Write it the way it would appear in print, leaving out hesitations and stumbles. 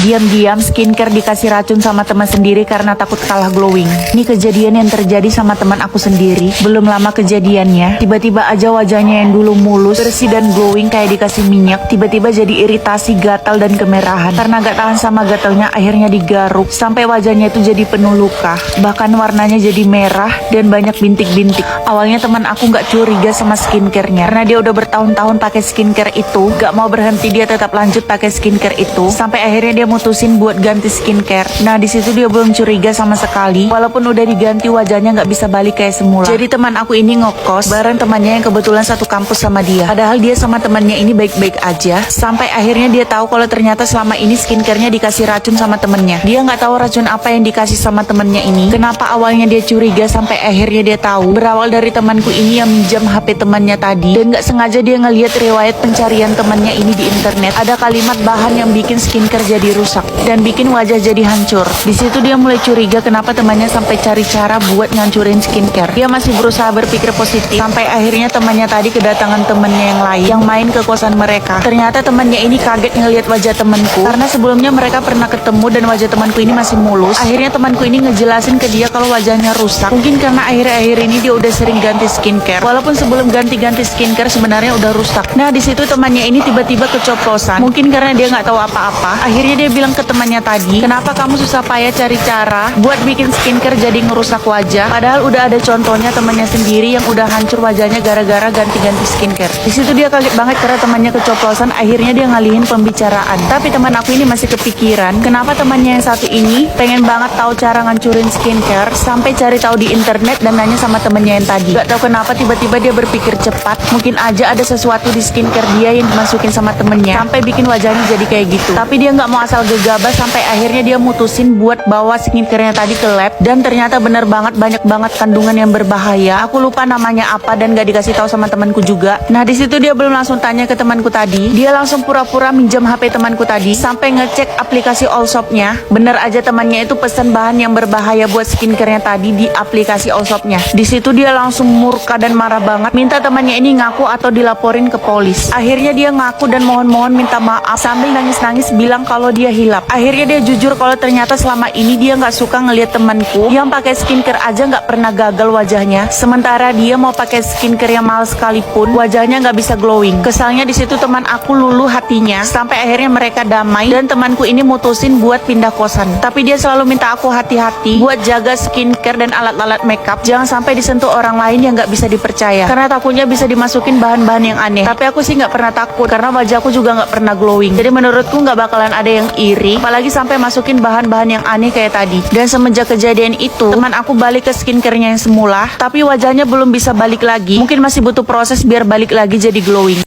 Diam-diam skincare dikasih racun sama teman sendiri karena takut kalah glowing. Ini kejadian yang terjadi sama teman aku sendiri. Belum lama kejadiannya, tiba-tiba aja wajahnya yang dulu mulus, bersih dan glowing kayak dikasih minyak, tiba-tiba jadi iritasi, gatal dan kemerahan. Karena gak tahan sama gatalnya, akhirnya digaruk sampai wajahnya itu jadi penuh luka. Bahkan warnanya jadi merah dan banyak bintik-bintik. Awalnya teman aku gak curiga sama skincare-nya karena dia udah bertahun-tahun pakai skincare itu. Gak mau berhenti, dia tetap lanjut pakai skincare itu sampai akhirnya dia mutusin buat ganti skincare. Nah di situ dia belum curiga sama sekali, walaupun udah diganti wajahnya nggak bisa balik kayak semula. Jadi teman aku ini ngekos bareng temannya yang kebetulan satu kampus sama dia. Padahal dia sama temannya ini baik-baik aja, sampai akhirnya dia tahu kalau ternyata selama ini skincare-nya dikasih racun sama temennya. Dia nggak tahu racun apa yang dikasih sama temennya ini. Kenapa awalnya dia curiga sampai akhirnya dia tahu? Berawal dari temanku ini yang minjam HP temannya tadi dan nggak sengaja dia ngelihat riwayat pencarian temannya ini di internet. Ada kalimat bahan yang bikin skincare jadi rusak dan bikin wajah jadi hancur. Di situ dia mulai curiga kenapa temannya sampai cari cara buat ngancurin skincare. Dia masih berusaha berpikir positif sampai akhirnya temannya tadi kedatangan temannya yang lain yang main ke kosan mereka. Ternyata temannya ini kaget ngelihat wajah temanku karena sebelumnya mereka pernah ketemu dan wajah temanku ini masih mulus. Akhirnya temanku ini ngejelasin ke dia kalau wajahnya rusak. Mungkin karena akhir-akhir ini dia udah sering ganti skincare. Walaupun sebelum ganti-ganti skincare sebenarnya udah rusak. Nah di situ temannya ini tiba-tiba keceplosan. Mungkin karena dia nggak tahu apa-apa. Akhirnya dia bilang ke temannya tadi, kenapa kamu susah payah cari cara buat bikin skincare jadi ngerusak wajah? Padahal udah ada contohnya temannya sendiri yang udah hancur wajahnya gara-gara ganti-ganti skincare. Di situ dia kaget banget karena temannya keceplosan. Akhirnya dia ngalihin pembicaraan. Tapi teman aku ini masih kepikiran, kenapa temannya yang satu ini pengen banget tahu cara ngancurin skincare sampai cari tahu di internet dan nanya sama temannya yang tadi. Gak tahu kenapa tiba-tiba dia berpikir cepat. Mungkin aja ada sesuatu di skincare dia yang dimasukin sama temennya sampai bikin wajahnya jadi kayak gitu. Tapi dia nggak mau asal gegabah sampai akhirnya dia mutusin buat bawa skincare-nya tadi ke lab dan ternyata bener banget banyak banget kandungan yang berbahaya. Aku lupa namanya apa dan gak dikasih tahu sama temanku juga. Nah di situ dia belum langsung tanya ke temanku tadi. Dia langsung pura-pura minjam HP temanku tadi sampai ngecek aplikasi Allshop-nya. Bener aja temannya itu pesan bahan yang berbahaya buat skincare-nya tadi di aplikasi Allshop-nya. Di situ dia langsung murka dan marah banget, minta temannya ini ngaku atau dilaporin ke polis. Akhirnya dia ngaku dan mohon-mohon minta maaf sambil nangis-nangis bilang kalau dia hilap. Akhirnya dia jujur kalau ternyata selama ini dia nggak suka ngelihat temanku yang pakai skincare aja nggak pernah gagal wajahnya, sementara dia mau pakai skincare yang mahal sekalipun wajahnya nggak bisa glowing. Kesalnya di situ teman aku luluh hatinya sampai akhirnya mereka damai dan temanku ini mutusin buat pindah kosan. Tapi dia selalu minta aku hati-hati buat jaga skincare dan alat-alat makeup, jangan sampai disentuh orang lain yang nggak bisa dipercaya karena takutnya bisa dimasukin bahan-bahan yang aneh. Tapi aku sih nggak pernah takut karena wajahku juga nggak pernah glowing. Jadi menurutku nggak bakalan ada yang iri, apalagi sampai masukin bahan-bahan yang aneh kayak tadi. Dan semenjak kejadian itu, teman aku balik ke skincare-nya yang semula, tapi wajahnya belum bisa balik lagi. Mungkin masih butuh proses biar balik lagi jadi glowing.